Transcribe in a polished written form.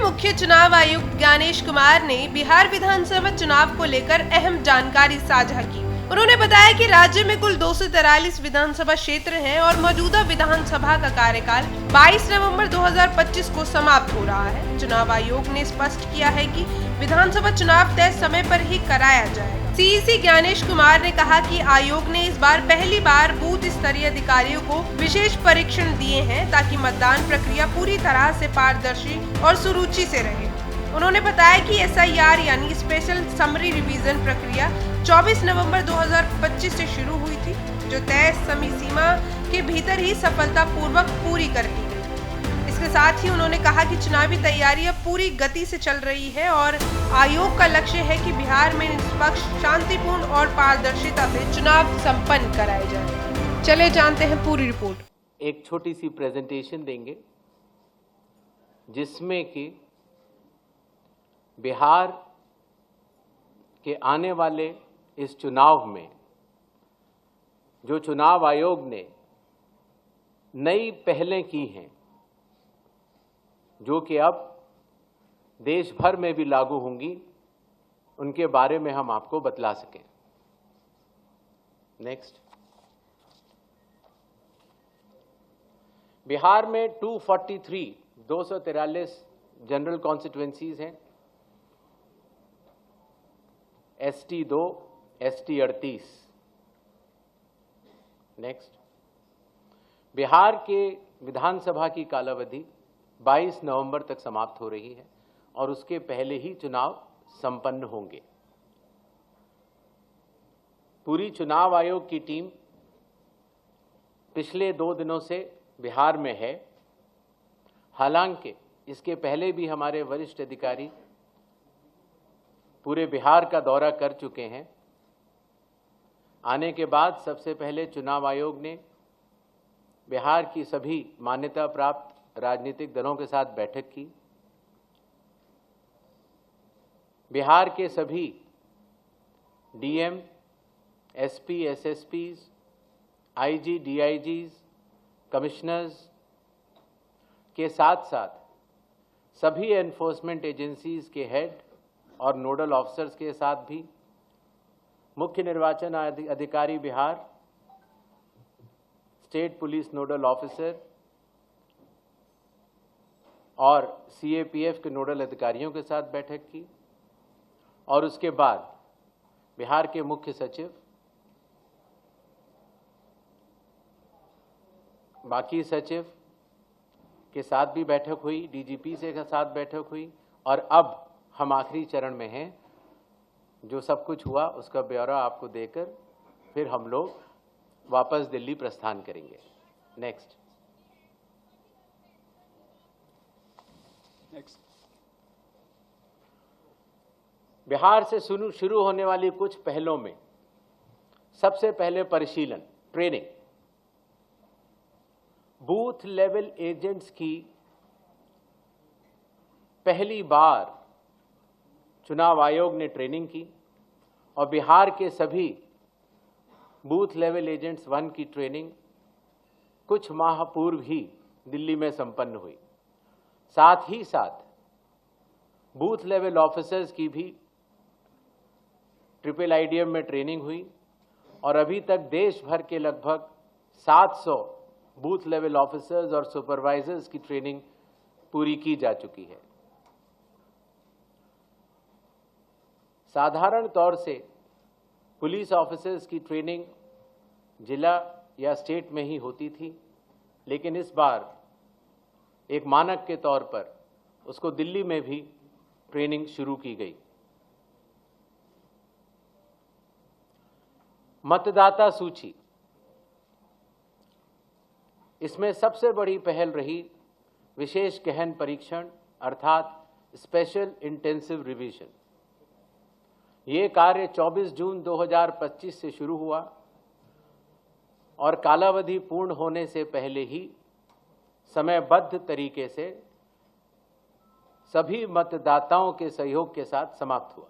मुख्य चुनाव आयुक्त ज्ञानेश कुमार ने बिहार विधानसभा चुनाव को लेकर अहम जानकारी साझा की। उन्होंने बताया कि राज्य में कुल 243 विधानसभा क्षेत्र हैं और मौजूदा विधानसभा का कार्यकाल 22 नवंबर 2025 को समाप्त हो रहा है। चुनाव आयोग ने स्पष्ट किया है कि विधानसभा चुनाव तय समय पर ही कराया जाएगा। सीईसी ज्ञानेश कुमार ने कहा कि आयोग ने इस बार पहली बार बूथ स्तरीय अधिकारियों को विशेष परीक्षण दिए हैं ताकि मतदान प्रक्रिया पूरी तरह से पारदर्शी और सुरुचि से रहे। उन्होंने बताया कि SIR यानी स्पेशल समरी रिवीजन प्रक्रिया 24 नवंबर 2025 से शुरू हुई थी, जो तय समय सीमा के भीतर ही सफलतापूर्वक पूरी कर ली गई। इसके साथ ही उन्होंने कहा कि चुनावी तैयारी अब पूरी गति से चल रही है और आयोग का लक्ष्य है कि बिहार में निष्पक्ष, शांतिपूर्ण और पारदर्शिता से चुनाव संपन्न कराए जाए। चले जानते हैं पूरी रिपोर्ट। एक छोटी सी प्रेजेंटेशन देंगे जिसमें कि बिहार के आने वाले इस चुनाव में जो चुनाव आयोग ने नई पहलें की हैं, जो कि अब देश भर में भी लागू होंगी, उनके बारे में हम आपको बतला सकें। नेक्स्ट। बिहार में 243 जनरल कॉन्स्टिट्यूएंसीज हैं, ST 2, ST 38। नेक्स्ट। बिहार के विधानसभा की कालावधि 22 नवंबर तक समाप्त हो रही है और उसके पहले ही चुनाव संपन्न होंगे। पूरी चुनाव आयोग की टीम पिछले 2 दिनों से बिहार में है। हालांकि इसके पहले भी हमारे वरिष्ठ अधिकारी पूरे बिहार का दौरा कर चुके हैं। आने के बाद सबसे पहले चुनाव आयोग ने बिहार की सभी मान्यता प्राप्त राजनीतिक दलों के साथ बैठक की। बिहार के सभी DM, SP, SSPs, IG, DIGs, commissioners के साथ साथ सभी एनफोर्समेंट एजेंसीज के हेड और नोडल ऑफिसर्स के साथ भी मुख्य निर्वाचन अधिकारी Bihar, state police nodal officer और CAPF के नोडल अधिकारियों के साथ बैठक की और उसके बाद बिहार के मुख्य सचिव, बाकी सचिव के साथ भी बैठक हुई, DGP से के साथ बैठक हुई और अब हम आखिरी चरण में हैं। जो सब कुछ हुआ उसका ब्यौरा आपको देकर फिर हम लोग वापस दिल्ली प्रस्थान करेंगे। नेक्स्ट। बिहार से शुरू होने वाली कुछ पहलों में सबसे पहले परिशीलन, ट्रेनिंग। बूथ लेवल एजेंट्स की पहली बार चुनाव आयोग ने ट्रेनिंग की और बिहार के सभी बूथ लेवल एजेंट्स 1 की ट्रेनिंग कुछ माह पूर्व ही दिल्ली में संपन्न हुई। साथ ही साथ बूथ लेवल ऑफिसर्स की भी IIIDM में ट्रेनिंग हुई और अभी तक देश भर के लगभग 700 बूथ लेवल ऑफिसर्स और सुपरवाइजर्स की ट्रेनिंग पूरी की जा चुकी है। साधारण तौर से पुलिस ऑफिसर्स की ट्रेनिंग जिला या स्टेट में ही होती थी, लेकिन इस बार एक मानक के तौर पर उसको दिल्ली में भी ट्रेनिंग शुरू की गई। मतदाता सूची, इसमें सबसे बड़ी पहल रही विशेष गहन परीक्षण अर्थात स्पेशल इंटेंसिव रिवीजन। ये कार्य 24 जून 2025 से शुरू हुआ और कालावधि पूर्ण होने से पहले ही समयबद्ध तरीके से सभी मतदाताओं के सहयोग के साथ समाप्त हुआ।